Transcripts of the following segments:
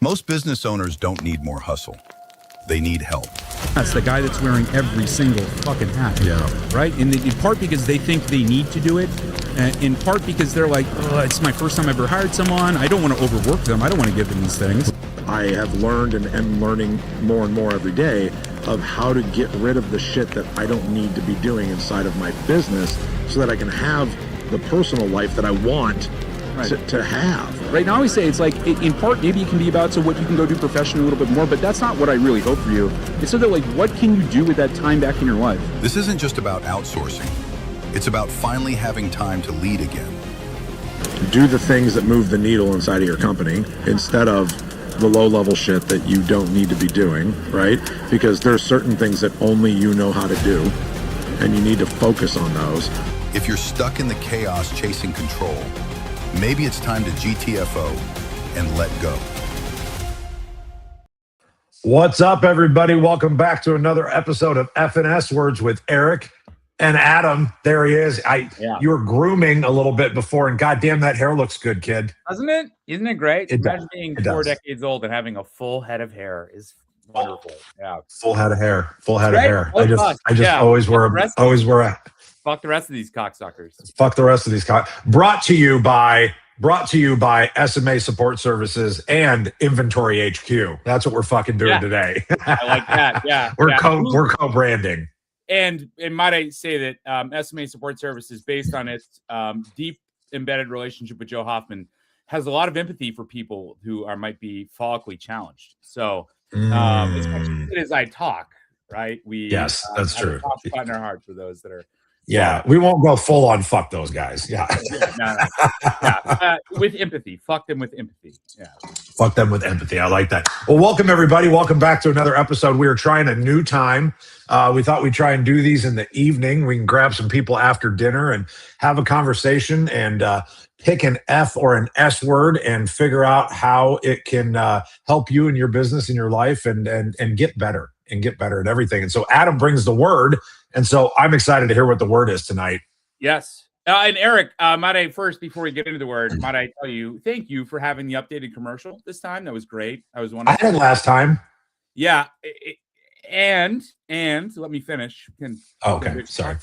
Most business owners don't need more hustle. They need help. That's the guy that's wearing every single fucking hat. Yeah. Right? In part because they think they need to do it. And in part because they're like, oh, it's my first time I ever hired someone. I don't want to overwork them. I don't want to give them these things. I have learned and am learning more and more every day of how to get rid of the shit that I don't need to be doing inside of my business so that I can have the personal life that I want to have. Right now, I always say it's like, in part, maybe it can be about so what you can go do professionally a little bit more, but that's not what I really hope for you. It's so that, like, what can you do with that time back in your life? This isn't just about outsourcing. It's about finally having time to lead again. Do the things that move the needle inside of your company instead of the low-level shit that you don't need to be doing, right? Because there's certain things that only you know how to do, and you need to focus on those. If you're stuck in the chaos chasing control, maybe it's time to GTFO and let go. What's up, everybody? Welcome back to another episode of F&S Words with Eric and Adam. There he is. You were grooming a little bit before, and goddamn, that hair looks good, kid. Doesn't it? Isn't it great? Imagine being It 4 does. decades old and having a full head of hair is wonderful. Yeah. Full head of hair. Full head of Right? hair. Oh, I just yeah. always wear a Fuck the rest of these cocksuckers. fuck the rest of these. Brought to you by SMA Support Services and Inventory HQ. That's what we're fucking doing today. I like that. Yeah. We're co-branding. And might I say that SMA Support Services, based on its deep embedded relationship with Joe Hoffman, has a lot of empathy for people who might be follically challenged. So as much as I talk, right? Yes, that's true. A soft spot in our heart for those that are. Yeah, we won't go full on fuck those guys. Yeah. With empathy. Fuck them with empathy. Yeah. Fuck them with empathy. I like that. Well, welcome, everybody. Welcome back to another episode. We are trying a new time. We thought we'd try and do these in the evening. We can grab some people after dinner and have a conversation and pick an F or an S word and figure out how it can help you in your business, in your life, and get better at everything. And so Adam brings the word. And so I'm excited to hear what the word is tonight. Yes. And Eric, might I first, before we get into the word, might I tell you, thank you for having the updated commercial this time. That was great. I was wondering. I had it last time. Yeah. And let me finish. Okay. Sorry.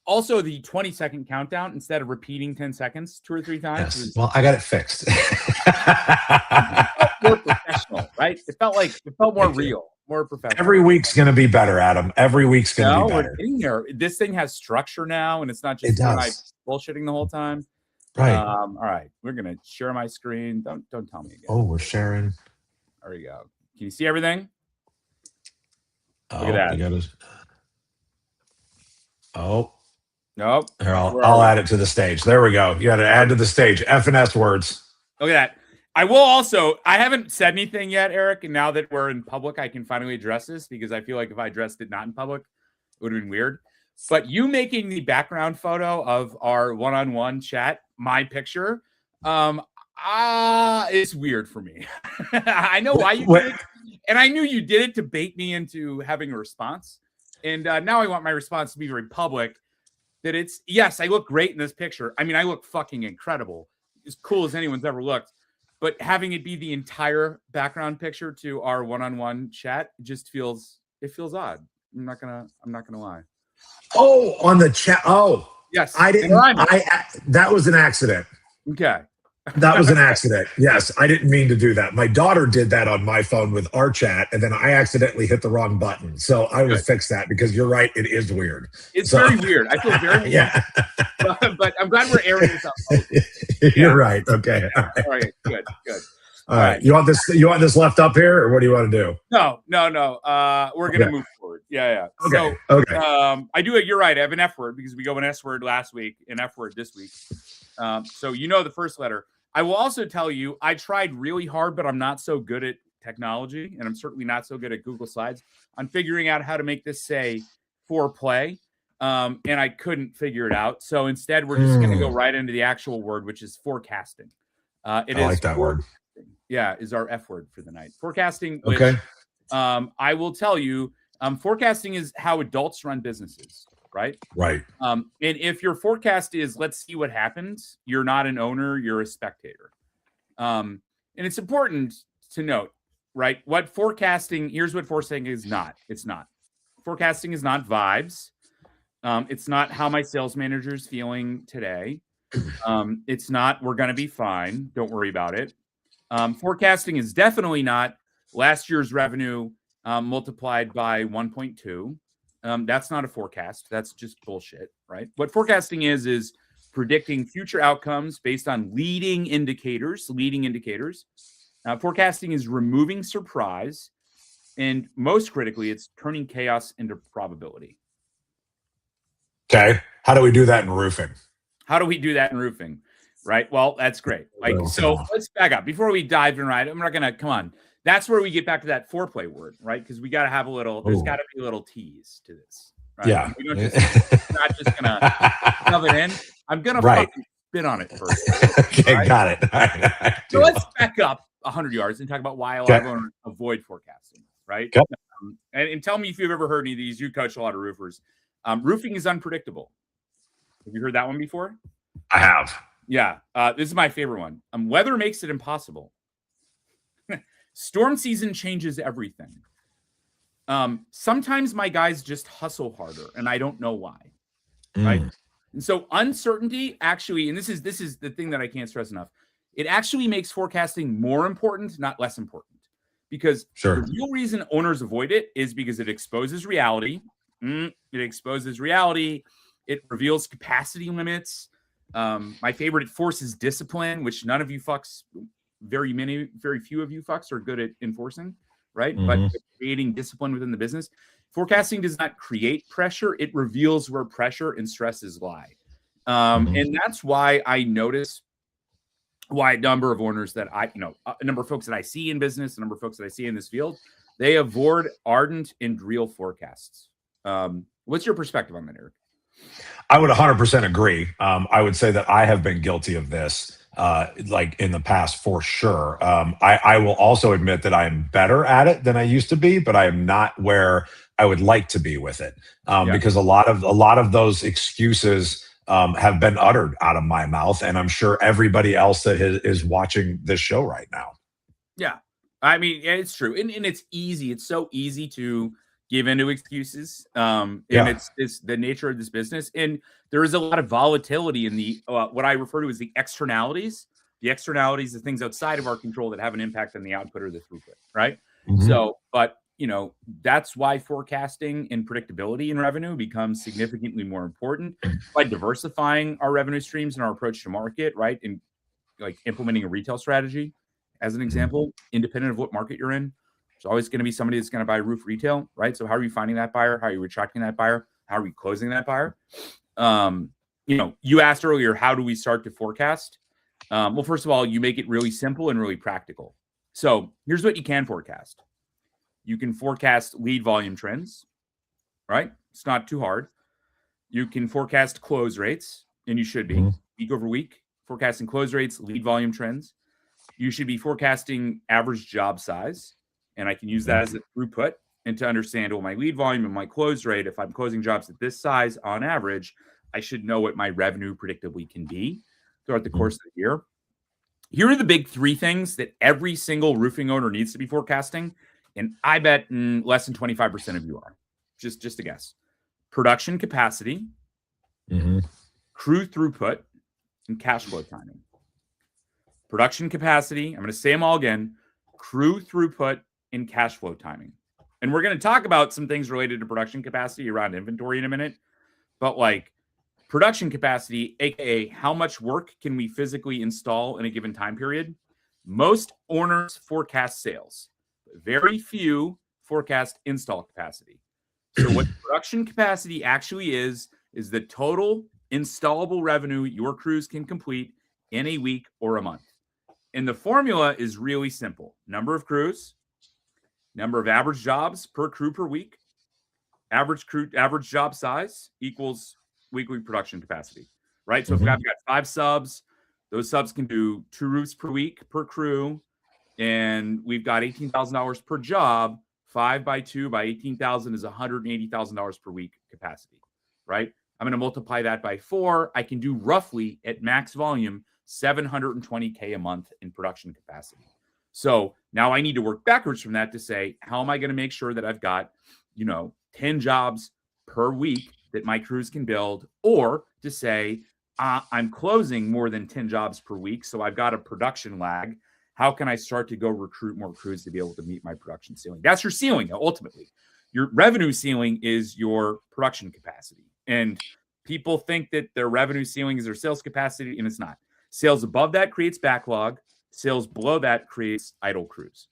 Also, the 20-second countdown, instead of repeating 10 seconds 2 or 3 times. Yes. Well, I got it fixed. It felt more professional, right? It felt more real. More professional. Every week's going to be better, Adam. Every week's going to be better. We're getting there. This thing has structure now, and it's not just bullshitting the whole time. Right. All right. We're going to share my screen. Don't tell me again. Oh, we're sharing. There we go. Can you see everything? Oh, Look at that. Nope. Here, I'll add it to the stage. There we go. You got to add to the stage. F&S words. Look at that. I haven't said anything yet, Eric, and now that we're in public, I can finally address this because I feel like if I addressed it not in public, it would have been weird. But you making the background photo of our one-on-one chat, my picture, it's weird for me. I know why you did it, and I knew you did it to bait me into having a response. And now I want my response to be very public, that it's, yes, I look great in this picture. I mean, I look fucking incredible. As cool as anyone's ever looked. But having it be the entire background picture to our one-on-one chat just feels odd. I'm not gonna lie. Oh, on the chat. Oh, yes. That was an accident. Okay. That was an accident. Yes, I didn't mean to do that. My daughter did that on my phone with our chat, and then I accidentally hit the wrong button. So I will fix that because you're right. It is weird. It's very weird. I feel very weird. But I'm glad we're airing this out. You're right. Okay. All right. Good. All right. You want this left up here, or what do you want to do? No. We're gonna move forward. Yeah. Okay. I do it. You're right. I have an F word because we go an S word last week, an F word this week. So the first letter. I will also tell you, I tried really hard, but I'm not so good at technology, and I'm certainly not so good at Google Slides on figuring out how to make this say foreplay. And I couldn't figure it out. So instead, we're just going to go right into the actual word, which is forecasting. I like that word. Yeah, is our F word for the night. Forecasting. Which, okay. I will tell you, forecasting is how adults run businesses. Right. And if your forecast is, let's see what happens, you're not an owner, you're a spectator. And it's important to note, right? Here's what forecasting is not. It's not. Forecasting is not vibes. It's not how my sales manager is feeling today. It's not, we're going to be fine. Don't worry about it. Forecasting is definitely not last year's revenue multiplied by 1.2. That's not a forecast. That's just bullshit, right? What forecasting is predicting future outcomes based on leading indicators. Forecasting is removing surprise. And most critically, it's turning chaos into probability. Okay. How do we do that in roofing? Right? Well, that's great. Let's back up. Before we dive in, right, I'm not going to, come on. That's where we get back to that foreplay word, right? Because we got to have there's got to be a little tease to this. Right? Yeah. We're not just going to shove it in. I'm going to fucking spit on it first. Okay, right? got it. All right. So let's back up 100 yards and talk about why a lot of owners avoid forecasting, right? Okay. And tell me if you've ever heard any of these. You coach a lot of roofers. Roofing is unpredictable. Have you heard that one before? I have. Yeah. This is my favorite one. Weather makes it impossible. Storm season changes everything. Sometimes my guys just hustle harder, and I don't know why. Right. And so uncertainty actually, and this is the thing that I can't stress enough. It actually makes forecasting more important, not less important. Because the real reason owners avoid it is because it exposes reality. It reveals capacity limits. My favorite, it forces discipline, which none of you fucks, very few of you fucks are good at enforcing, right? But creating discipline within the business. Forecasting does not create pressure. It reveals where pressure and stresses lie. And that's why I notice why a number of owners that a number of folks that I see in business, a number of folks that I see in this field, they avoid ardent and real forecasts. What's your perspective on that, Eric? I would 100% agree. I would say that I have been guilty of this, like in the past for sure. I will also admit that I am better at it than I used to be, but I am not where I would like to be with it. Because a lot of those excuses have been uttered out of my mouth, and I'm sure everybody else that is watching this show right now. Yeah, I mean, it's true, and it's easy. It's so easy to give into excuses. And it's the nature of this business. And there is a lot of volatility in the what I refer to as the externalities. The externalities, the things outside of our control that have an impact on the output or the throughput, right? So, but that's why forecasting and predictability in revenue becomes significantly more important by diversifying our revenue streams and our approach to market, right? And like implementing a retail strategy, as an example, independent of what market you're in. There's always going to be somebody that's going to buy roof retail, right? So how are you finding that buyer? How are you attracting that buyer? How are we closing that buyer? You asked earlier, how do we start to forecast? Well, first of all, you make it really simple and really practical. So here's what you can forecast. You can forecast lead volume trends, right? It's not too hard. You can forecast close rates, and you should be week over week, forecasting close rates, lead volume trends. You should be forecasting average job size. And I can use that as a throughput and to understand, my lead volume and my close rate, if I'm closing jobs at this size on average, I should know what my revenue predictably can be throughout the course of the year. Here are the big three things that every single roofing owner needs to be forecasting. And I bet less than 25% of you are. Just a guess. Production capacity, crew throughput, and cash flow timing. Production capacity, I'm going to say them all again, crew throughput, and cash flow timing. And we're going to talk about some things related to production capacity around inventory in a minute. But like production capacity, aka how much work can we physically install in a given time period? Most owners forecast sales. Very few forecast install capacity. So what production capacity actually is the total installable revenue your crews can complete in a week or a month. And the formula is really simple. Number of crews, number of average jobs per crew per week, average job size equals weekly production capacity, right? So if I've got 5 subs, those subs can do 2 roofs per week per crew, and we've got $18,000 per job. 5 by 2 by 18,000 is $180,000 per week capacity, right? I'm going to multiply that by 4. I can do roughly at max volume $720K a month in production capacity. So now I need to work backwards from that to say, how am I going to make sure that I've got, 10 jobs per week that my crews can build, or to say, I'm closing more than 10 jobs per week, so I've got a production lag. How can I start to go recruit more crews to be able to meet my production ceiling? That's your ceiling, ultimately. Your revenue ceiling is your production capacity. And people think that their revenue ceiling is their sales capacity, and it's not. Sales above that creates backlog. Sales below that creates idle crews.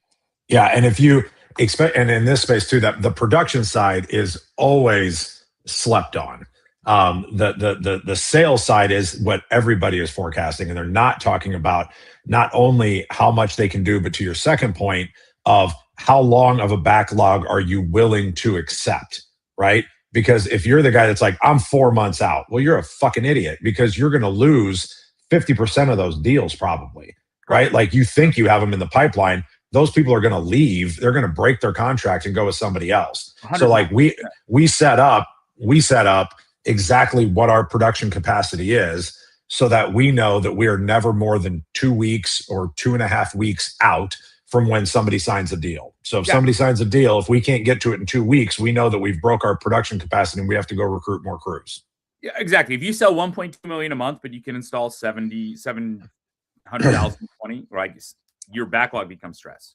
Yeah, and if you expect, and in this space too, that the production side is always slept on. The sales side is what everybody is forecasting, and they're not talking about not only how much they can do, but to your second point of how long of a backlog are you willing to accept, right? Because if you're the guy that's like, I'm 4 months out, well, you're a fucking idiot, because you're going to lose 50% of those deals probably, right? Like, you think you have them in the pipeline. Those people are going to leave. They're going to break their contract and go with somebody else. 100%. So like we set up exactly what our production capacity is, so that we know that we are never more than 2 weeks or 2.5 weeks out from when somebody signs a deal. So if somebody signs a deal, if we can't get to it in 2 weeks, we know that we've broke our production capacity and we have to go recruit more crews. Yeah, exactly. If you sell 1.2 million a month, but you can install 700,000, right? Your backlog becomes stress,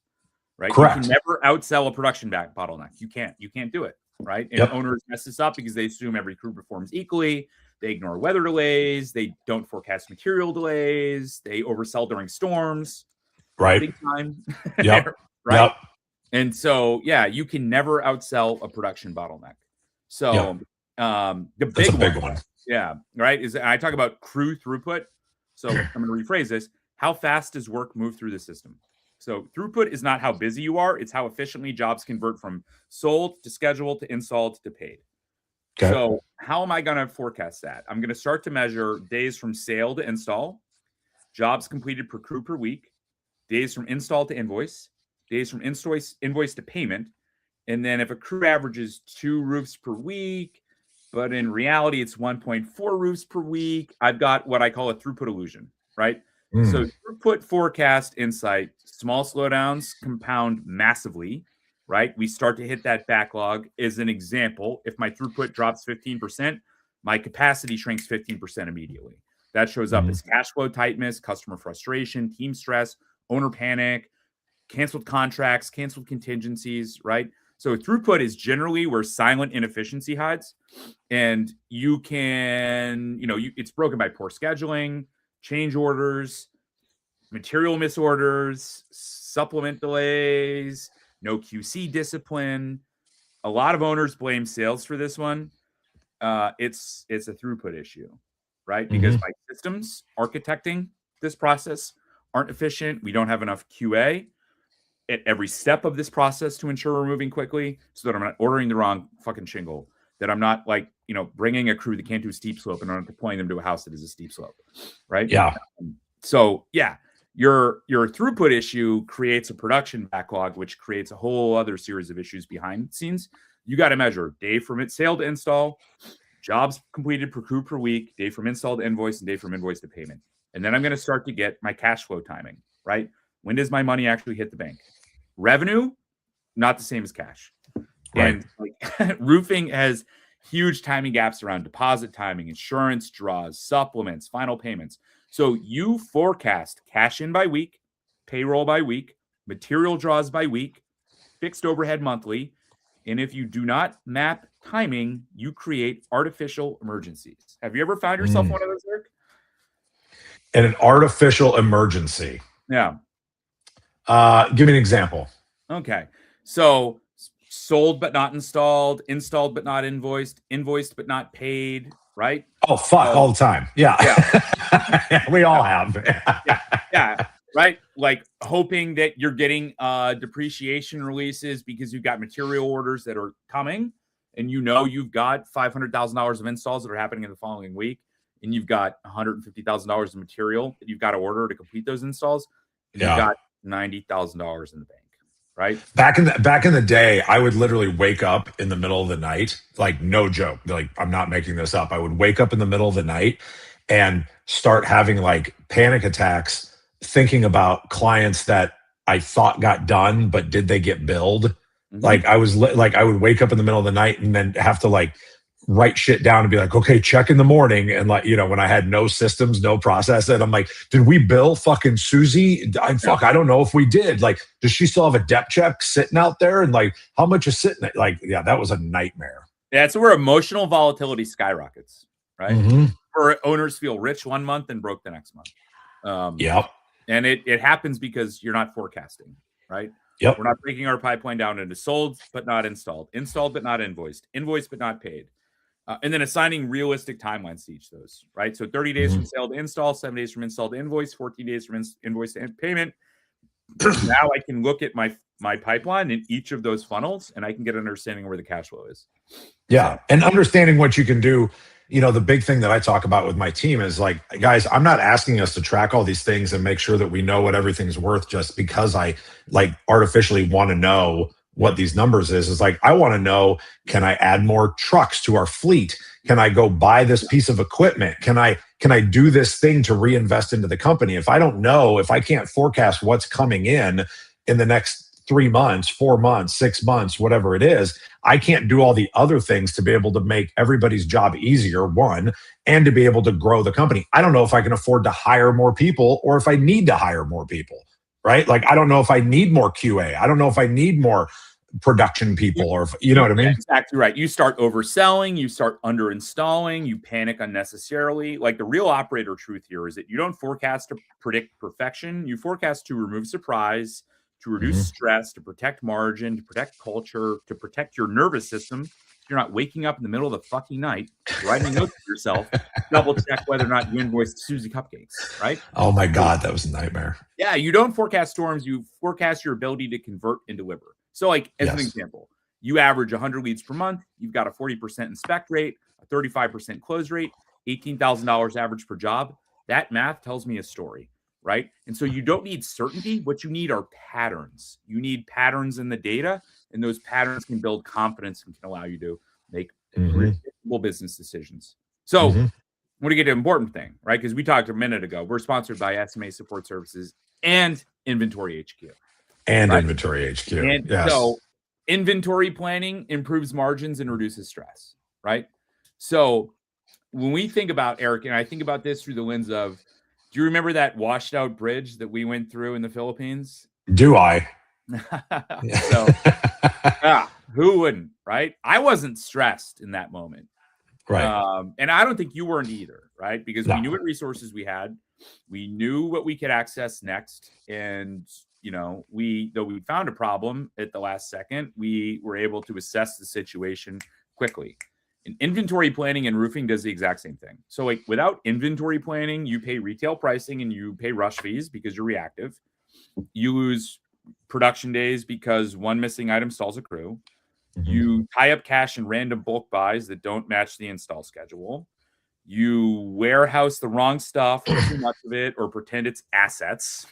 right? Correct. You can never outsell a production bottleneck. You can't do it, right? And owners mess this up because they assume every crew performs equally. They ignore weather delays. They don't forecast material delays. They oversell during storms. Right. Big time. Yep. Right. Yep. And so, you can never outsell a production bottleneck. So That's a big one. Yeah. Right. I talk about crew throughput. So I'm going to rephrase this. How fast does work move through the system? So throughput is not how busy you are. It's how efficiently jobs convert from sold to scheduled to installed to paid. Okay. So how am I going to forecast that? I'm going to start to measure days from sale to install, jobs completed per crew per week, days from install to invoice, days from invoice to payment. And then if a crew averages 2 roofs per week, but in reality it's 1.4 roofs per week, I've got what I call a throughput illusion, right? So throughput forecast insight, small slowdowns compound massively, right? We start to hit that backlog. As an example, if my throughput drops 15%, my capacity shrinks 15% immediately. That shows up as cash flow tightness, customer frustration, team stress, owner panic, canceled contracts, canceled contingencies, right? So throughput is generally where silent inefficiency hides. And you can, it's broken by poor scheduling, change orders, material misorders, supplement delays, no QC discipline. A lot of owners blame sales for this one. It's a throughput issue, right? Because my systems architecting this process aren't efficient. We don't have enough QA at every step of this process to ensure we're moving quickly, so that I'm not ordering the wrong fucking shingle, that I'm not bringing a crew that can't do a steep slope and I'm deploying them to a house that is a steep slope, right? Yeah. So your throughput issue creates a production backlog, which creates a whole other series of issues behind the scenes. You got to measure day from sale to install, jobs completed per crew per week, day from install to invoice, and day from invoice to payment. And then I'm going to start to get my cash flow timing, right? When does my money actually hit the bank? Revenue, not the same as cash. Right. And roofing has huge timing gaps around deposit timing, insurance draws, supplements, final payments. So you forecast cash in by week, payroll by week, material draws by week, fixed overhead monthly. And if you do not map timing, you create artificial emergencies. Have you ever found yourself one of those, Eric? And an artificial emergency. Yeah. Give me an example. Okay. So sold but not installed, installed but not invoiced, invoiced but not paid, right? Oh, fuck, all the time. Yeah. Yeah. We all have. Yeah. Right? Like hoping that you're getting depreciation releases because you've got material orders that are coming, and you've got $500,000 of installs that are happening in the following week, and you've got $150,000 of material that you've got to order to complete those installs, and you've got $90,000 in the bank. Right. Back in the day, I would literally wake up in the middle of the night, like no joke, like I'm not making this up. I would wake up in the middle of the night and start having like panic attacks, thinking about clients that I thought got done, but did they get billed? Mm-hmm. Like I would wake up in the middle of the night and then have to like write shit down and be like, okay, check in the morning. And like, when I had no systems, no process, and I'm like, did we bill fucking Susie? I don't know if we did. Like, does she still have a dep check sitting out there? And like, how much is sitting there? Like, yeah, that was a nightmare. Yeah, so where emotional volatility skyrockets, right? Mm-hmm. Where owners feel rich one month and broke the next month. Yep. And it happens because you're not forecasting, right? Yep. We're not breaking our pipeline down into sold but not installed, installed but not invoiced, invoiced but not paid. And then assigning realistic timelines to each of those, right? So 30 days from sale to install, 7 days from install to invoice, 14 days from invoice to payment. Now I can look at my pipeline in each of those funnels, and I can get an understanding of where the cash flow is. Yeah, and understanding what you can do. The big thing that I talk about with my team is like, guys, I'm not asking us to track all these things and make sure that we know what everything's worth just because I like artificially want to know what these numbers is. It's like, I want to know, can I add more trucks to our fleet? Can I go buy this piece of equipment? Can I do this thing to reinvest into the company? If I don't know, if I can't forecast what's coming in the next 3 months, 4 months, 6 months, whatever it is, I can't do all the other things to be able to make everybody's job easier, one, and to be able to grow the company. I don't know if I can afford to hire more people or if I need to hire more people, right? Like, I don't know if I need more QA. I don't know if I need more production people, or if, you know what I mean? Exactly right. You start overselling, you start under installing, you panic unnecessarily. Like, the real operator truth here is that you don't forecast to predict perfection. You forecast to remove surprise, to reduce stress, to protect margin, to protect culture, to protect your nervous system. You're not waking up in the middle of the fucking night, writing notes to yourself, double check whether or not you invoiced Susie Cupcakes, right? Oh my God, that was a nightmare. Yeah, you don't forecast storms. You forecast your ability to convert and deliver. So, like, as an example, you average 100 leads per month. You've got a 40% inspect rate, a 35% close rate, $18,000 average per job. That math tells me a story, right? And so you don't need certainty. What you need are patterns. You need patterns in the data, and those patterns can build confidence and can allow you to make predictable business decisions. So I want to get to an important thing, right? Because we talked a minute ago. We're sponsored by SMA Support Services and Inventory HQ. And right? Inventory HQ. And so inventory planning improves margins and reduces stress, right? So when we think about, Eric, and I think about this through the lens of, do you remember that washed out bridge that we went through in the Philippines? Do I? So, who wouldn't, right? I wasn't stressed in that moment. Right. And I don't think you weren't either, right? Because we knew what resources we had. We knew what we could access next. And, though we found a problem at the last second, we were able to assess the situation quickly. And inventory planning and roofing does the exact same thing. So, like, without inventory planning, you pay retail pricing and you pay rush fees because you're reactive. You lose production days because one missing item stalls a crew. You tie up cash in random bulk buys that don't match the install schedule. You warehouse the wrong stuff, or too much of it, or pretend it's assets,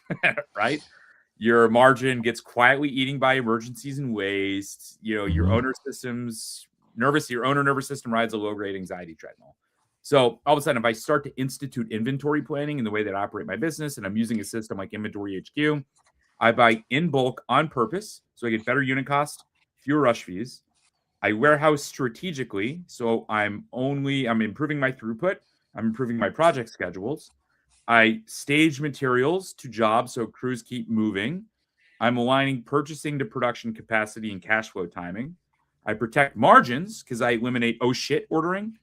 right? Your margin gets quietly eaten by emergencies and waste. Your owner nervous system rides a low-grade anxiety treadmill. So all of a sudden, if I start to institute inventory planning in the way that I operate my business, and I'm using a system like Inventory HQ, I buy in bulk on purpose, so I get better unit cost, fewer rush fees. I warehouse strategically, so I'm improving my throughput. I'm improving my project schedules. I stage materials to jobs so crews keep moving. I'm aligning purchasing to production capacity and cash flow timing. I protect margins because I eliminate oh shit ordering,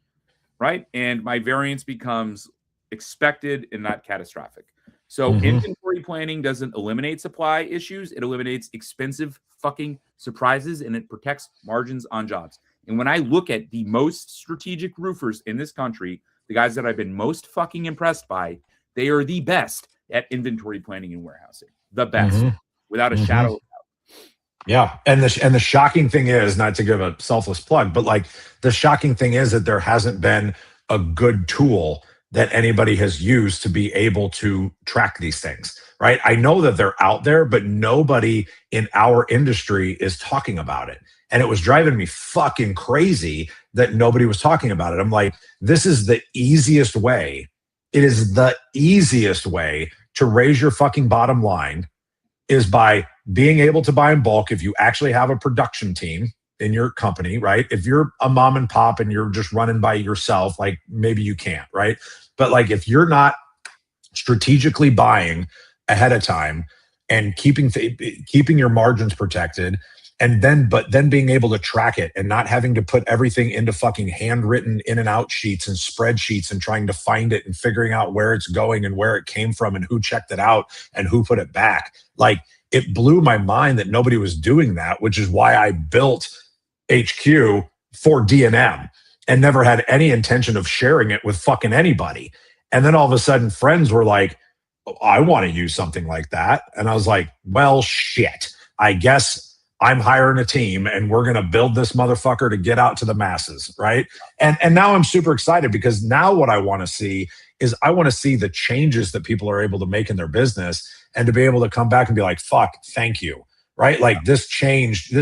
right? And my variance becomes expected and not catastrophic. So inventory planning doesn't eliminate supply issues. It eliminates expensive fucking surprises, and it protects margins on jobs. And when I look at the most strategic roofers in this country, the guys that I've been most fucking impressed by, they are the best at inventory planning and warehousing. The best, without a shadow of doubt. Yeah. And the shocking thing is, not to give a selfless plug, but like the shocking thing is that there hasn't been a good tool that anybody has used to be able to track these things, right? I know that they're out there, but nobody in our industry is talking about it. And it was driving me fucking crazy that nobody was talking about it. I'm like, this is the easiest way. It is the easiest way to raise your fucking bottom line is by being able to buy in bulk. If you actually have a production team in your company, right? If you're a mom and pop and you're just running by yourself, like maybe you can't, right? But like if you're not strategically buying ahead of time and keeping your margins protected, and then being able to track it and not having to put everything into fucking handwritten in and out sheets and spreadsheets and trying to find it and figuring out where it's going and where it came from and who checked it out and who put it back. Like, it blew my mind that nobody was doing that, which is why I built HQ for D&M and never had any intention of sharing it with fucking anybody. And then all of a sudden friends were like, I want to use something like that. And I was like, well, shit, I guess I'm hiring a team and we're going to build this motherfucker to get out to the masses. Right. And now I'm super excited because now what I want to see is I want to see the changes that people are able to make in their business and to be able to come back and be like, fuck, thank you. Right. Like this changed,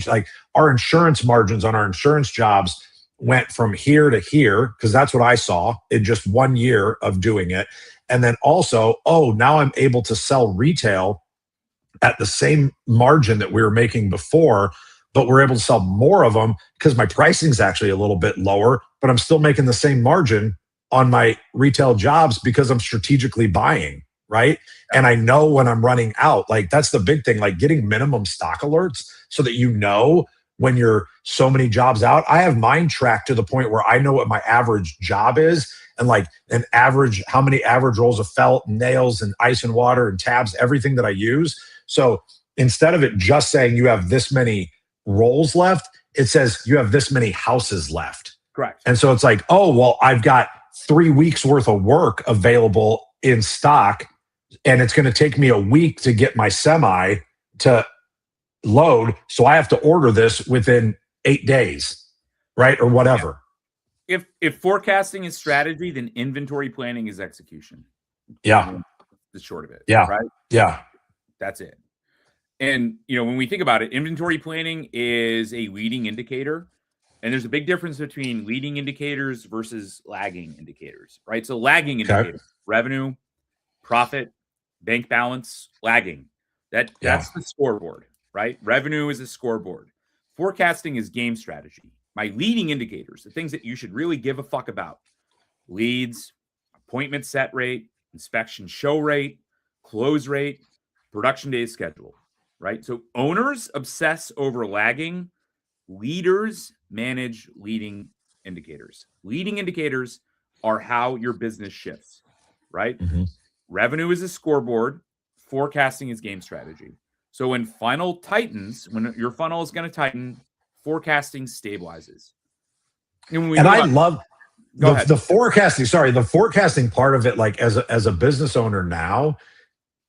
like our insurance margins on our insurance jobs went from here to here, because that's what I saw in just 1 year of doing it. And then also, now I'm able to sell retail at the same margin that we were making before, but we're able to sell more of them because my pricing is actually a little bit lower, but I'm still making the same margin on my retail jobs because I'm strategically buying, right? And I know when I'm running out. Like, that's the big thing, like getting minimum stock alerts so that you know when you're so many jobs out. I have mine tracked to the point where I know what my average job is and like an average, how many average rolls of felt, nails and ice and water and tabs, everything that I use. So instead of it just saying you have this many rolls left, it says you have this many houses left. Correct. And so it's like, well, I've got 3 weeks worth of work available in stock, and it's going to take me a week to get my semi to load. So I have to order this within 8 days, right? Or whatever. If forecasting is strategy, then inventory planning is execution. Yeah. The short of it. Yeah. Right. Yeah. That's it. And, when we think about it, inventory planning is a leading indicator. And there's a big difference between leading indicators versus lagging indicators, right? So lagging indicators, revenue, profit, bank balance, lagging. That's the scoreboard, right? Revenue is a scoreboard. Forecasting is game strategy. My leading indicators, the things that you should really give a fuck about: leads, appointment set rate, inspection show rate, close rate, production days schedule, right? So owners obsess over lagging. Leaders manage leading indicators. Leading indicators are how your business shifts, right? Mm-hmm. Revenue is a scoreboard. Forecasting is game strategy. So when funnel tightens, when your funnel is going to tighten, forecasting stabilizes. And I love the forecasting. Sorry, the forecasting part of it, like as a business owner now,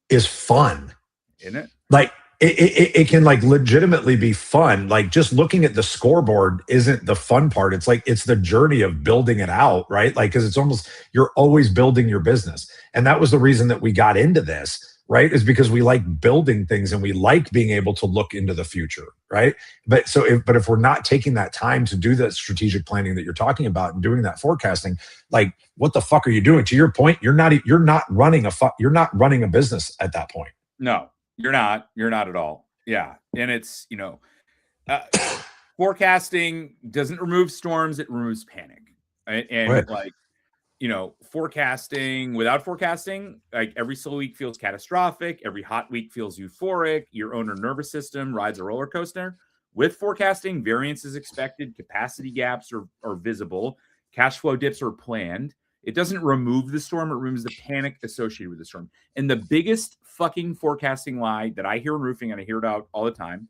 is fun, isn't it? Like it can like legitimately be fun. Like just looking at the scoreboard isn't the fun part. It's like it's the journey of building it out, right? Like because it's almost you're always building your business, and that was the reason that we got into this. Right, is because we like building things and we like being able to look into the future, right? But if we're not taking that time to do that strategic planning that you're talking about and doing that forecasting, like what the fuck are you doing? To your point, you're not running a business at that point. No, you're not at all. Yeah, and it's forecasting doesn't remove storms; it removes panic, right? And right. like. Forecasting without forecasting, like every slow week feels catastrophic. Every hot week feels euphoric. Your owner nervous system rides a roller coaster. With forecasting, variance is expected. Capacity gaps are visible. Cash flow dips are planned. It doesn't remove the storm. It removes the panic associated with the storm. And the biggest fucking forecasting lie that I hear in roofing, and I hear it out all the time,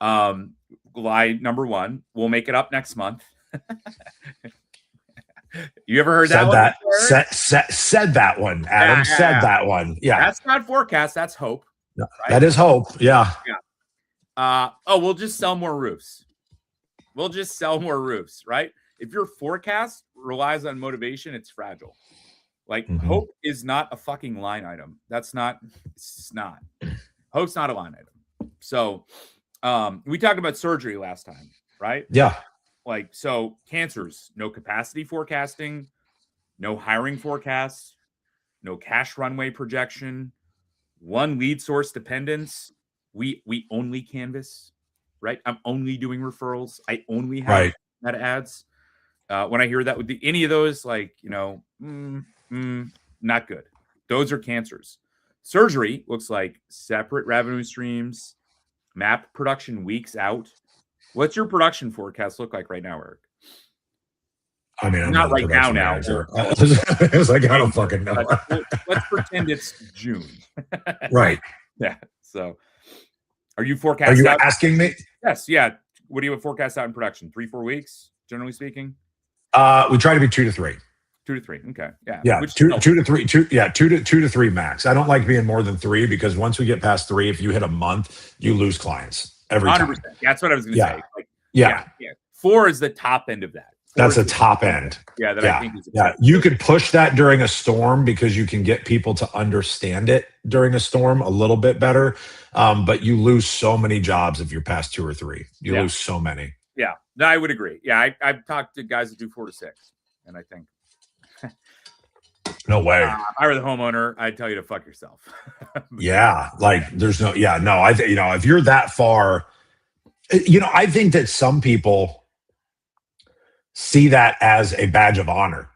lie number one, we'll make it up next month. You ever heard said that one? Said that one, Adam. Said that one. Yeah. That's not forecast. That's hope. No, right? That is hope. Yeah. We'll just sell more roofs. Right? If your forecast relies on motivation, it's fragile. Like hope is not a fucking line item. It's not. Hope's not a line item. So we talked about surgery last time, right? Yeah. Like, so cancers, no capacity forecasting, no hiring forecasts, no cash runway projection, One lead source dependence. We only canvas, right? I'm only doing referrals. I only have Right. meta ads. When I hear that with any of those, like, not good. Those are cancers. Surgery looks like separate revenue streams, map production weeks out. What's your production forecast look like right now, Eric? I mean, I'm Not not the right now. production Now, manager. I was like, I don't fucking know. Let's pretend it's June. Right. Yeah. So, are you Are forecast you out? asking me? Yes. Yeah. What do you have forecast out in production? 3-4 weeks, generally speaking. We try to be 2 to 3. 2 to 3. Okay. Yeah. Yeah, Which two to three. Two to three max. I don't like being more than 3 because once we get past 3, if you hit a month, you lose clients every 100%. time. That's what I was going to Yeah. say. Like, Yeah. 4 is the top end of that. That's a top end. Yeah. That Yeah. I think is Yeah. You could push that during a storm because you can get people to understand it during a storm a little bit better. But you lose so many jobs if you're past 2 or 3. You lose so many. Yeah. No, I would agree. Yeah. I've talked to guys that do 4 to 6, and I think. No way. If I were the homeowner, I'd tell you to fuck yourself. Yeah. Like there's no, if you're that far, I think that some people see that as a badge of honor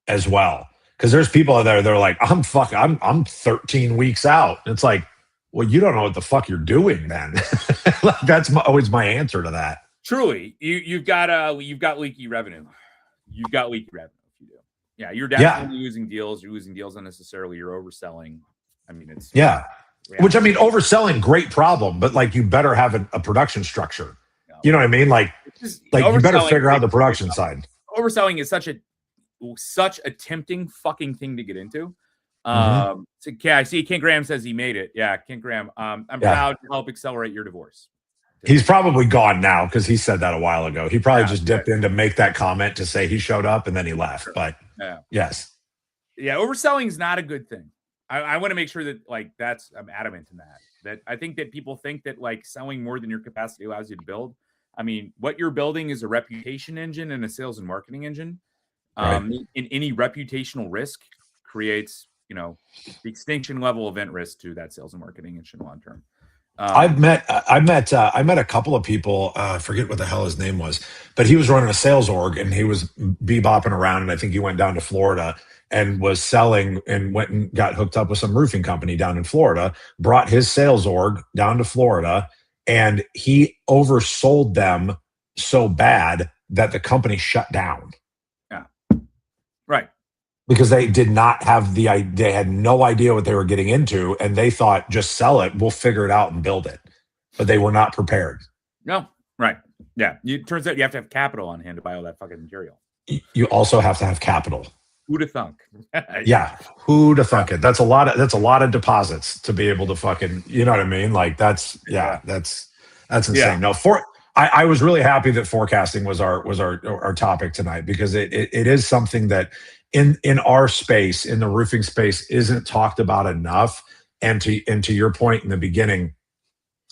as well. Because there's people out there, they're like, I'm 13 weeks out. It's like, well, you don't know what the fuck you're doing then. Like, that's always my answer to that. Truly, you've got leaky revenue. You've got leaky revenue. If you do, yeah, you're definitely losing deals. You're losing deals unnecessarily. You're overselling. I mean, it's Which I mean, overselling, great problem, but like you better have a production structure. You know what I mean? Like you better figure out the production side. Overselling is such a tempting fucking thing to get into. So, I see Kent Graham says he made it. Yeah, Kent Graham. I'm proud to help accelerate your divorce. He's probably gone now because he said that a while ago. He probably just dipped in to make that comment to say he showed up and then he left. Sure. But yes. Yeah, overselling is not a good thing. I want to make sure that I'm adamant in that I think that people think that like selling more than your capacity allows you to build. I mean, what you're building is a reputation engine and a sales and marketing engine. In any reputational risk creates, the extinction level event risk to that sales and marketing engine long term. I met a couple of people. I forget what the hell his name was, but he was running a sales org and he was bebopping around. And I think he went down to Florida and was selling and went and got hooked up with some roofing company down in Florida, brought his sales org down to Florida, and he oversold them so bad that the company shut down. Yeah. Right. Because they did not have they had no idea what they were getting into, and they thought, just sell it, we'll figure it out and build it. But they were not prepared. No, right. Yeah. It turns out you have to have capital on hand to buy all that fucking material. You also have to have capital. Who'd have thunk? Yeah. Who'd have thunk it? That's a lot of deposits to be able to fucking, you know what I mean? Like that's insane. Yeah. No, I was really happy that forecasting was our topic tonight because it is something that in our space, in the roofing space, isn't talked about enough. And to your point in the beginning,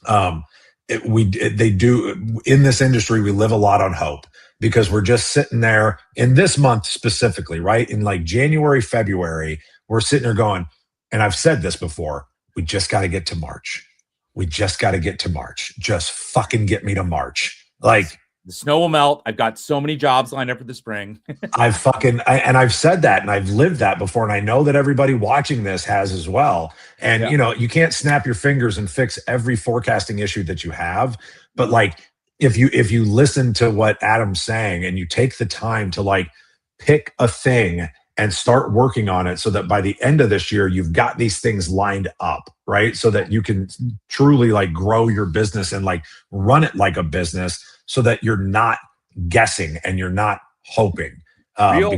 they do in this industry, we live a lot on hope because we're just sitting there in this month specifically, right? In like January, February, we're sitting there going, and I've said this before, we just got to get to March. We just got to get to March. Just fucking get me to March. Like, the snow will melt. I've got so many jobs lined up for the spring. I've said that and I've lived that before. And I know that everybody watching this has as well. And, you can't snap your fingers and fix every forecasting issue that you have. But like, if you listen to what Adam's saying and you take the time to like pick a thing and start working on it so that by the end of this year, you've got these things lined up, right? So that you can truly like grow your business and like run it like a business so that you're not guessing and you're not hoping. Real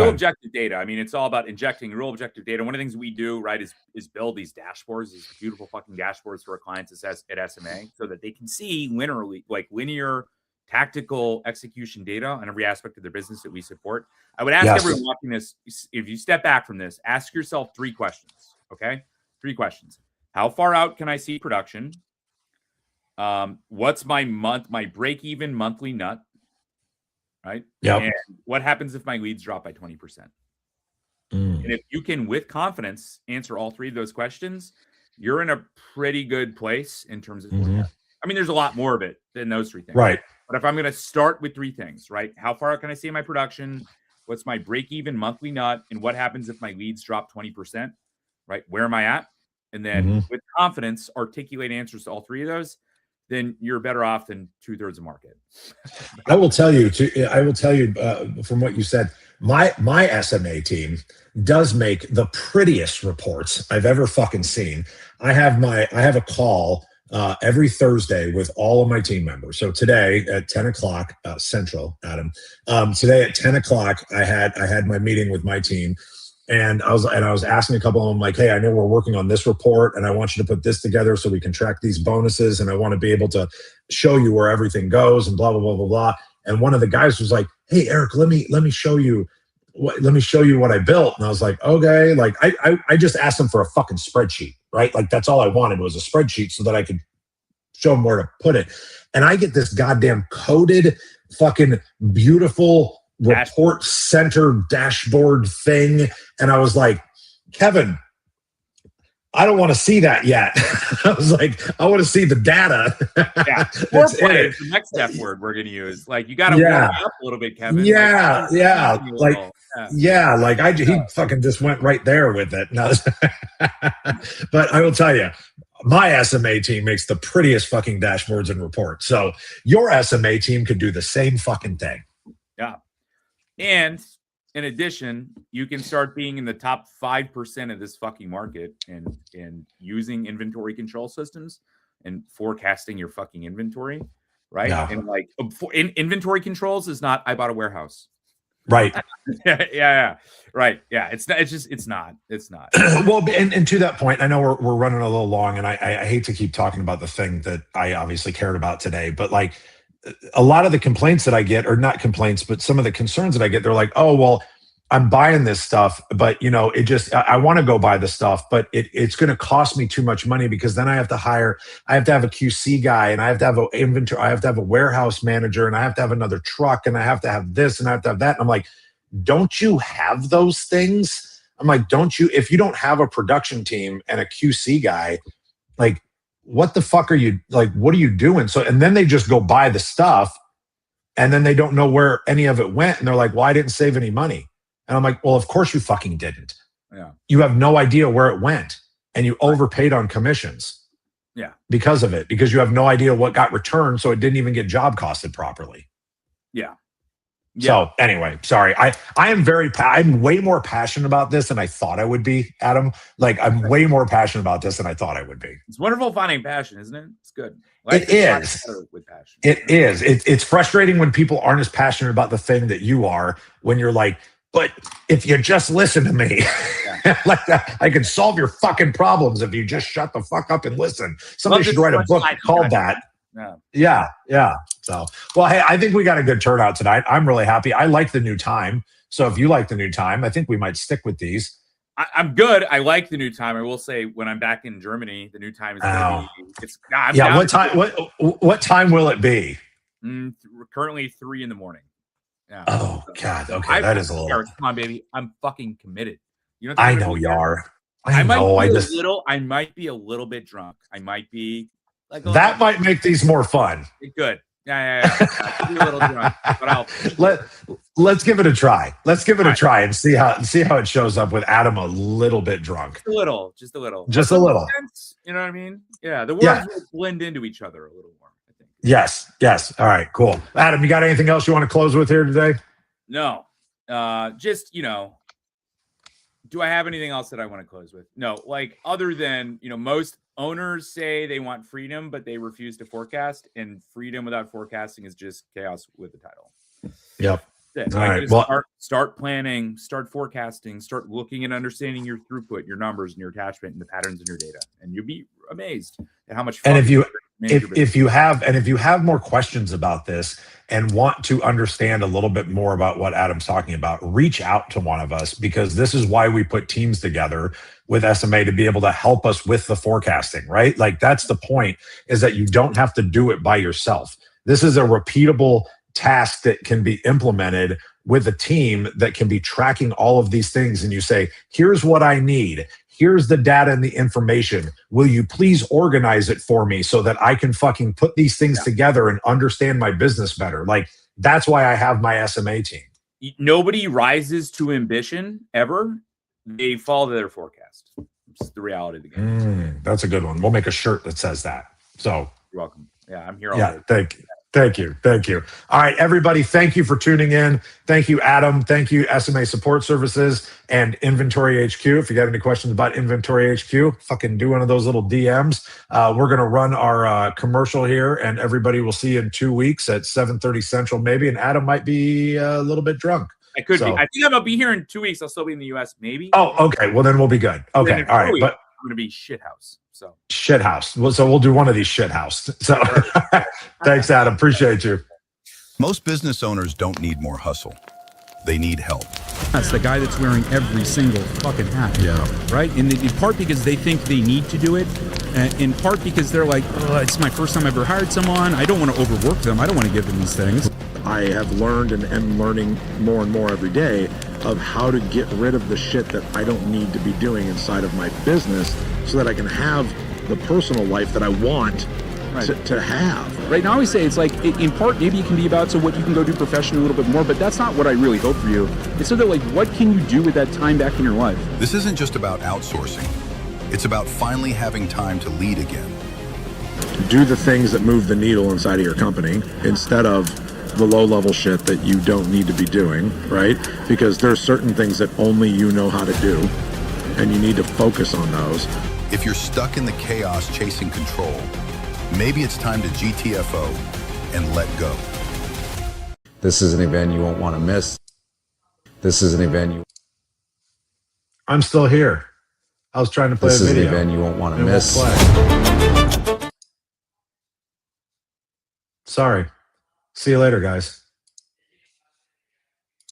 objective data. I mean, it's all about injecting real objective data. One of the things we do, right, is build these dashboards, these beautiful fucking dashboards for our clients at SMA so that they can see linear tactical execution data on every aspect of their business that we support. I would ask everyone watching this, if you step back from this, ask yourself 3 questions, okay? 3 questions. How far out can I see production? What's my break-even monthly nut? Right? Yeah. And what happens if my leads drop by 20%? And if you can, with confidence, answer all three of those questions, you're in a pretty good place in terms of forecasting. I mean, there's a lot more of it than those three things. Right. But if I'm going to start with three things, right? How far can I see my production? What's my break-even monthly nut? And what happens if my leads drop 20%? Right? Where am I at? And then with confidence, articulate answers to all three of those, then you're better off than 2/3 of market. I will tell you from what you said, my SMA team does make the prettiest reports I've ever fucking seen. I have a call every Thursday with all of my team members. So today at 10 o'clock Central, Adam, today at 10 o'clock, I had my meeting with my team. And I was asking a couple of them, like, hey, I know we're working on this report and I want you to put this together so we can track these bonuses. And I want to be able to show you where everything goes and blah, blah, blah, blah, blah. And one of the guys was like, hey, Eric, let me show you what I built. And I was like, okay, like I just asked him for a fucking spreadsheet, right? Like that's all I wanted was a spreadsheet so that I could show him where to put it. And I get this goddamn coded fucking beautiful report center dashboard thing. And I was like, Kevin, I don't want to see that yet. I was like, I want to see the data. Yeah. Foreplay is the next F word we're going to use. Like, you got to warm up a little bit, Kevin. Yeah. He fucking just went right there with it. No. But I will tell you, my SMA team makes the prettiest fucking dashboards and reports. So your SMA team could do the same fucking thing. Yeah. And in addition, you can start being in the top 5% of this fucking market and using inventory control systems and forecasting your fucking inventory, right? Yeah. And like inventory controls is not, I bought a warehouse. Right. Yeah. Right. Yeah. It's not. Well, and to that point, I know we're running a little long and I hate to keep talking about the thing that I obviously cared about today, but like, a lot of the complaints that I get, or not complaints, but some of the concerns that I get, they're like, oh, well, I'm buying this stuff, but I want to go buy the stuff, but it's going to cost me too much money because then I have to have a QC guy and I have to have an inventory. I have to have a warehouse manager and I have to have another truck and I have to have this and I have to have that. And I'm like, don't you have those things? I'm like, if you don't have a production team and a QC guy, like, what the fuck are you, like, what are you doing? So, and then they just go buy the stuff and then they don't know where any of it went. And they're like, well, I didn't save any money. And I'm like, well, of course you fucking didn't. Yeah. You have no idea where it went and you overpaid on commissions. Yeah. Because of it, because you have no idea what got returned. So it didn't even get job costed properly. Yeah. So anyway, sorry. I'm way more passionate about this than I thought I would be, Adam. Like, I'm way more passionate about this than I thought I would be. It's wonderful finding passion, isn't it? It's good. It is. With passion. It is. It's frustrating when people aren't as passionate about the thing that you are, when you're like, but if you just listen to me, like that, I can solve your fucking problems if you just shut the fuck up and listen. Somebody should write a book called that. Yeah. So, well, hey, I think we got a good turnout tonight. I'm really happy. I like the new time. So if you like the new time, I think we might stick with these. I'm good. I like the new time. I will say when I'm back in Germany, the new time is going to be, what time will it be? Currently 3 a.m. Yeah. Oh God. Okay. That is a little. Come on, baby. I'm fucking committed. You know. I know you are. I might be a little bit drunk. I might be like that. Might make these more fun. Good. Yeah. I'll be a little drunk, but let's give it a try. Let's give it a try and see how it shows up with Adam a little bit drunk. Just a little. Just a little. You know what I mean? Yeah. The words will blend into each other a little more, I think. Yes. All right. Cool. Adam, you got anything else you want to close with here today? No. Just, do I have anything else that I want to close with? No. Like, other than, most owners say they want freedom, but they refuse to forecast, and freedom without forecasting is just chaos with the title. Yep. All right. Well, start planning, start forecasting, start looking and understanding your throughput, your numbers, and your attachment, and the patterns in your data, and you'll be amazed at how much fun. And if you have more questions about this and want to understand a little bit more about what Adam's talking about, reach out to one of us, because this is why we put teams together with SMA, to be able to help us with the forecasting, right? Like, that's the point, is that you don't have to do it by yourself. This is a repeatable task that can be implemented with a team that can be tracking all of these things, and you say, here's what I need. Here's the data and the information. Will you please organize it for me so that I can fucking put these things together and understand my business better? Like, that's why I have my SMA team. Nobody rises to ambition ever. They fall to their forecast. It's the reality of the game. That's a good one. We'll make a shirt that says that. So you're welcome. Yeah, I'm here all day. Thank you. Thank you. All right, everybody, thank you for tuning in. Thank you, Adam. Thank you, SMA Support Services and Inventory HQ. If you got any questions about Inventory HQ, fucking do one of those little DMs. We're going to run our commercial here, and everybody will see you in 2 weeks at 7:30 Central maybe, and Adam might be a little bit drunk. I could be. I think I'm going to be here in 2 weeks. I'll still be in the U.S. maybe. Oh, okay. Well, then we'll be good. Okay, all right. But I'm going to be shithouse. So shithouse. Well, so we'll do one of these shithouse. So thanks, Adam. Appreciate you. Most business owners don't need more hustle. They need help. That's the guy that's wearing every single fucking hat. Yeah. Right? In part because they think they need to do it. In part because they're like, it's my first time I ever hired someone. I don't want to overwork them. I don't want to give them these things. I have learned and am learning more and more every day of how to get rid of the shit that I don't need to be doing inside of my business so that I can have the personal life that I want to have. Right now, I always say it's like, in part, maybe it can be about so what you can go do professionally a little bit more, but that's not what I really hope for you. It's so that, like, what can you do with that time back in your life? This isn't just about outsourcing. It's about finally having time to lead again. Do the things that move the needle inside of your company instead of the low-level shit that you don't need to be doing, right? Because there's certain things that only you know how to do, and you need to focus on those. If you're stuck in the chaos chasing control, maybe it's time to GTFO and let go. This is an event you won't want to miss. This is an event you... I'm still here. I was trying to play a video. This is an event you won't want to miss. Sorry. See you later, guys.